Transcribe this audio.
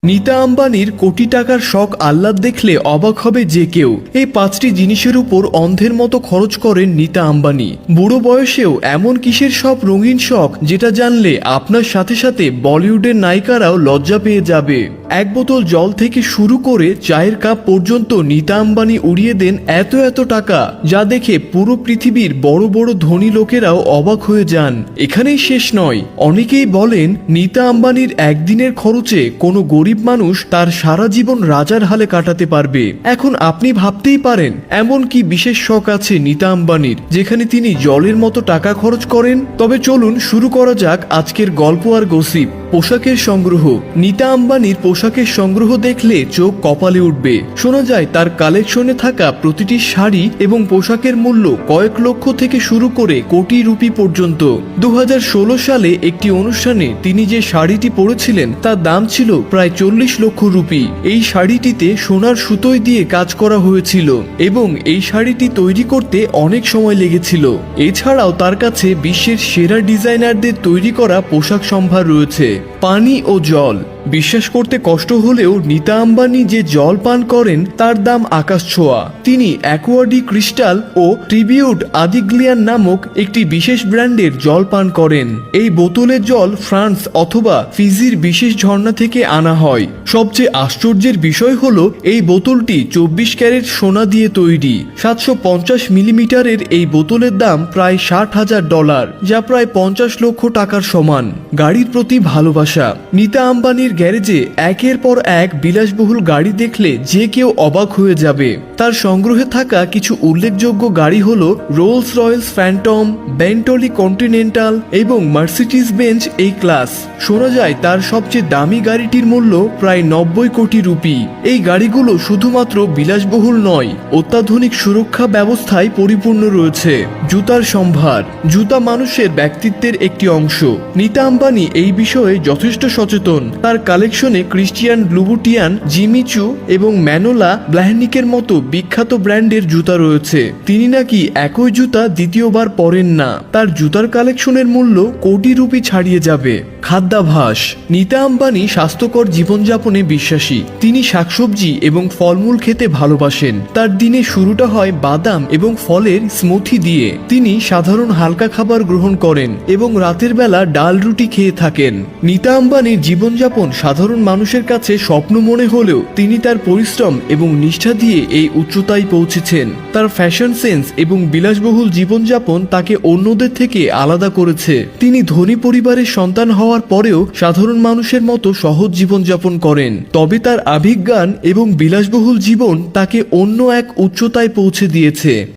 নীতা আম্বানির কোটি টাকার শখ আহ্লাদ দেখলে অবাক হবে যে কেউ। এই 5টি জিনিসের উপর অন্ধের মতো খরচ করেন নীতা আম্বানি। বুড়ো বয়সেও এমন কিসের সব রঙিন শখ যেটা জানলে আপনার সাথে সাথে বলিউডের নায়িকারাও লজ্জা পেয়ে যাবে। এক বোতল জল থেকে শুরু করে চায়ের কাপ পর্যন্ত নীতা আম্বানি উড়িয়ে দেন এত এত টাকা, যা দেখে পুরো পৃথিবীর বড় বড় ধনী লোকেরাও অবাক হয়ে যান। এখানেই শেষ নয়, অনেকেই বলেন নীতা আম্বানির একদিনের খরচে কোনো গরিব মানুষ তার সারা জীবন রাজার হালে কাটাতে পারবে। এখন আপনি ভাবতেই পারেন এমন কি বিশেষ শখ আছে নীতা আম্বানির যেখানে তিনি জলের মতো টাকা খরচ করেন। তবে চলুন শুরু করা যাক আজকের গল্প আর গসিপ। পোশাকের সংগ্রহ। নীতা আম্বানির পোশাকের সংগ্রহ দেখলে চোখ কপালে উঠবে। শোনা যায় তার কালেকশনে থাকা প্রতিটি শাড়ি এবং পোশাকের মূল্য কয়েক লক্ষ থেকে শুরু করে কোটি রুপি পর্যন্ত। 2016 সালে একটি অনুষ্ঠানে তিনি যে শাড়িটি পরেছিলেন তার দাম ছিল প্রায় 40 লক্ষ রুপি। এই শাড়িটিতে সোনার সুতোয় দিয়ে কাজ করা হয়েছিল এবং এই শাড়িটি তৈরি করতে অনেক সময় লেগেছিল। এছাড়াও তার কাছে বিশ্বের সেরা ডিজাইনারদের তৈরি করা পোশাক সম্ভার রয়েছে। পানি ও জল। বিশ্বাস করতে কষ্ট হলেও নীতা আম্বানি যে জল পান করেন তার দাম আকাশ ছোঁয়া। তিনি অ্যাকোয়াডি ক্রিস্টাল ও ট্রিবিউট আদিগ্লিয়ান নামক একটি বিশেষ ব্র্যান্ডের জল পান করেন। এই বোতলের জল ফ্রান্স অথবা ফিজির বিশেষ ঝর্ণা থেকে আনা হয়। সবচেয়ে আশ্চর্যের বিষয় হলো এই বোতলটি 24 ক্যারেট সোনা দিয়ে তৈরি। 750 মিলিমিটারের এই বোতলের দাম প্রায় $60,000, যা প্রায় 50 লক্ষ টাকার সমান। গাড়ির প্রতি ভালোবাসা। নীতা আম্বানির গ্যারেজে একের পর এক বিলাসবহুল গাড়ি দেখলে যে কেউ অবাক হয়ে যাবে। তার সংগ্রহে থাকা কিছু উল্লেখযোগ্য গাড়ি হলো Rolle's Royals Phantom, Bentley continental এবং মার্সিডিজ বেঞ্জ এই ক্লাস। শোনা যায় তার সবচেয়ে দামি গাড়িটির মূল্য প্রায় 90 কোটি রুপি। এই গাড়িগুলো শুধুমাত্র বিলাসবহুল নয়, অত্যাধুনিক সুরক্ষা ব্যবস্থায় পরিপূর্ণ রয়েছে। জুতার সম্ভার। জুতা মানুষের ব্যক্তিত্বের একটি অংশ। নীতা আম্বানি এই বিষয়ে যথেষ্ট সচেতন। তার কালেকশনে ক্রিস্টিয়ান লুবুটিয়ান, জিমি চু এবং ম্যানোলা ব্লাহনিকের মতো বিখ্যাত ব্র্যান্ডের জুতা রয়েছে। তিনি নাকি একই জুতা দ্বিতীয়বার পরেন না। তার জুতার কালেকশনের মূল্য কোটি রুপি ছাড়িয়ে যাবে। খাদ্যাভ্যাস। নীতা আম্বানি স্বাস্থ্যকর জীবনযাপনে বিশ্বাসী। তিনি শাকসবজি এবং ফলমূল খেতে ভালোবাসেন। তার দিনে শুরুটা হয় বাদাম এবং ফলের স্মুথি দিয়ে। তিনি সাধারণ হালকা খাবার গ্রহণ করেন এবং রাতের বেলা ডাল রুটি খেয়ে থাকেন। নীতা আম্বানির জীবনযাপন সাধারণ মানুষের কাছে স্বপ্ন মনে হলেও তিনি তার পরিশ্রম এবং নিষ্ঠা দিয়ে এই উচ্চতায় পৌঁছেছেন। তার ফ্যাশন সেন্স এবং বিলাসবহুল জীবনযাপন তাকে অন্যদের থেকে আলাদা করেছে। তিনি ধনী পরিবারের সন্তান হওয়ার পরেও সাধারণ মানুষের মতো সহজ জীবনযাপন করেন। তবে তার আবেগজ্ঞান এবং বিলাসবহুল জীবন তাকে অন্য এক উচ্চতায় পৌঁছে দিয়েছে।